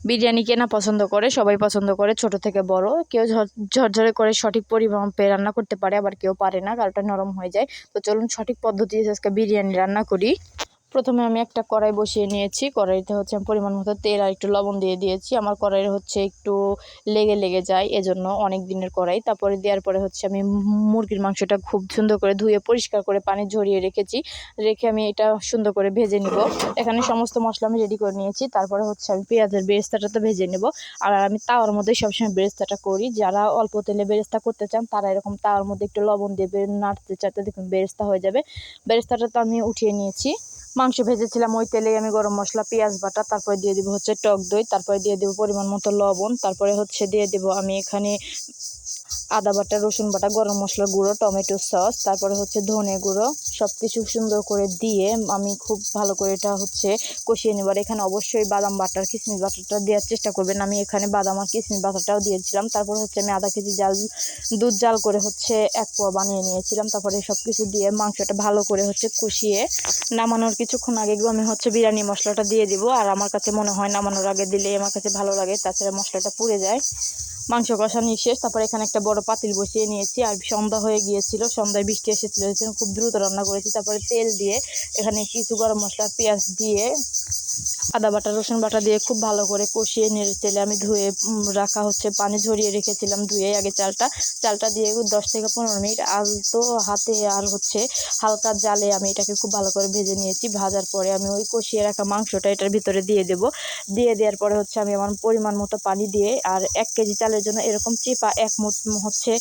বিরিয়ানি কেনা পছন্দ করে, সবাই পছন্দ করে, ছোট থেকে বড়। কেউ ঝরঝরে করে সঠিক পরিমাপে রান্না করতে পারে, আবার কেউ পারে না, কারোটা নরম হয়ে যায়। তো চলুন সঠিক পদ্ধতিতে আজকে বিরিয়ানি রান্না করি। প্রথমে আমি একটা কড়াই বসিয়ে নিয়েছি। কড়াইতে হচ্ছে আমি পরিমাণ মতো তেল আর একটু লবণ দিয়ে দিয়েছি। আমার কড়াইয়ের হচ্ছে একটু লেগে যায়, এজন্য অনেক দিনের কড়াই। তারপরে দেওয়ার পরে হচ্ছে আমি মুরগির মাংসটা খুব সুন্দর করে ধুয়ে পরিষ্কার করে পানি ঝরিয়ে রেখে আমি এটা সুন্দর করে ভেজে নিব। এখানে সমস্ত মশলা আমি রেডি করে নিয়েছি। তারপরে হচ্ছে আমি পেঁয়াজের বেরেস্তাটা তো ভেজে নেব। আর আমি তাওয়ার মধ্যে সবসময় বেরেস্তাটা করি। যারা অল্প তেলে বেরেস্তা করতে চান তারা এরকম তাওয়ার মধ্যে একটু লবণ দিয়ে নাড়তে চাড়তে দেখুন বেরেস্তা হয়ে যাবে। বেরেস্তাটা তো আমি উঠিয়ে নিয়েছি। মাংস ভেজেছিলাম ওই তেলেই আমি গরম মশলা, পেঁয়াজ বাটা, তারপরে দিয়ে দিব হচ্ছে টক দই, তারপরে দিয়ে দেবো পরিমাণ মতো লবণ, তারপরে হচ্ছে দিয়ে দেবো আমি এখানে আদা বাটা, রসুন বাটা, গরম মশলার গুঁড়ো, টমেটো সস, তারপরে হচ্ছে ধনে গুঁড়ো, সব কিছু সুন্দর করে দিয়ে আমি খুব ভালো করে এটা হচ্ছে কষিয়ে নেব। আর এখানে অবশ্যই বাদাম বাটার, কিশমিশ বাটারটা দেওয়ার চেষ্টা করবেন। আমি এখানে বাদাম আর কিশমিশ বাটারটাও দিয়েছিলাম। তারপরে হচ্ছে আমি আধা কেজি দুধ জাল করে হচ্ছে 1 পোয়া বানিয়ে নিয়েছিলাম। তারপরে সব কিছু দিয়ে মাংসটা ভালো করে হচ্ছে কষিয়ে নামানোর কিছুক্ষণ আগে আমি হচ্ছে বিরিয়ানি মশলাটা দিয়ে দিব। আর আমার কাছে মনে হয় নামানোর আগে দিলে আমার কাছে ভালো লাগে, তাছাড়া মশলাটা পুড়ে যায়। মাংস কষানি শেষ। তারপর এখানে একটা বড় পাতিল বসিয়ে নিয়েছি। আর সন্ধ্যা হয়ে গিয়েছিল, সন্ধ্যায় বৃষ্টি এসেছিল, খুব দ্রুত রান্না করেছি। তারপরে তেল দিয়ে এখানে কিছু গরম মশলা, পেঁয়াজ দিয়ে, আদা বাটা, রসুন বাটা দিয়ে খুব ভালো করে কষিয়ে নেড়ে চেড়ে আমি ধুয়ে রাখা হচ্ছে পানি ঝরিয়ে রেখেছিলাম, ধুয়ে আগে চালটা দিয়ে 10 থেকে 15 মিনিট আলতো হাতে আর হচ্ছে হালকা জালে আমি এটাকে খুব ভালো করে ভেজে নিয়েছি। ভাজার পরে আমি ওই কষিয়ে রাখা মাংসটা এটার ভিতরে দিয়ে দেবো। দিয়ে দেওয়ার পরে হচ্ছে আমি আমার পরিমাণ মতো পানি দিয়ে, আর 1 কেজি চালের জন্য এরকম চিপা 1 মুঠ হচ্ছে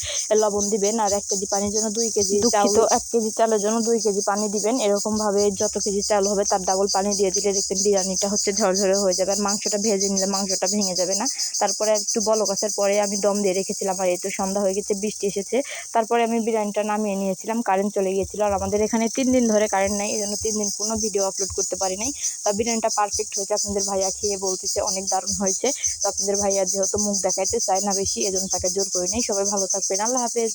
লবণ দিবেন, আর 1 কেজি পানির জন্য 2 কেজি চাল, 1 কেজি চালের জন্য 2 কেজি পানি দিবেন। এরকমভাবে যত কেজি চাল হবে তার ডাবল পানি দিয়ে দিলে দেখবেন বিরিয়ানিটা হচ্ছে ঝরঝরে হয়ে যাবে। আর মাংসটা ভেজে নিলে মাংসটা ভেঙে যাবে না। তারপরে একটু বলক আসার পরে আমি দম দিয়ে রেখেছিলাম। আর এই তো সন্ধ্যা হয়ে গেছে, বৃষ্টি এসেছে। তারপরে আমি বিরিয়ানিটা নামিয়ে নিয়েছিলাম। কারেন্ট চলে গিয়েছিল, আর আমাদের এখানে 3 দিন ধরে কারেন্ট নেই, এই জন্য 3 দিন কোনো ভিডিও আপলোড করতে পারি নাই। তা বিরিয়ানিটা পারফেক্ট হয়েছে। আপনাদের ভাইয়া খেয়ে বলতেছে অনেক দারুণ হয়েছে। তো আপনাদের ভাইয়া যেহেতু মুখ দেখাইতে চায় না বেশি, এজন্য তাকে জোর করে নেই। সবাই ভালো থাকবেন, আল্লাহ হাফেজ।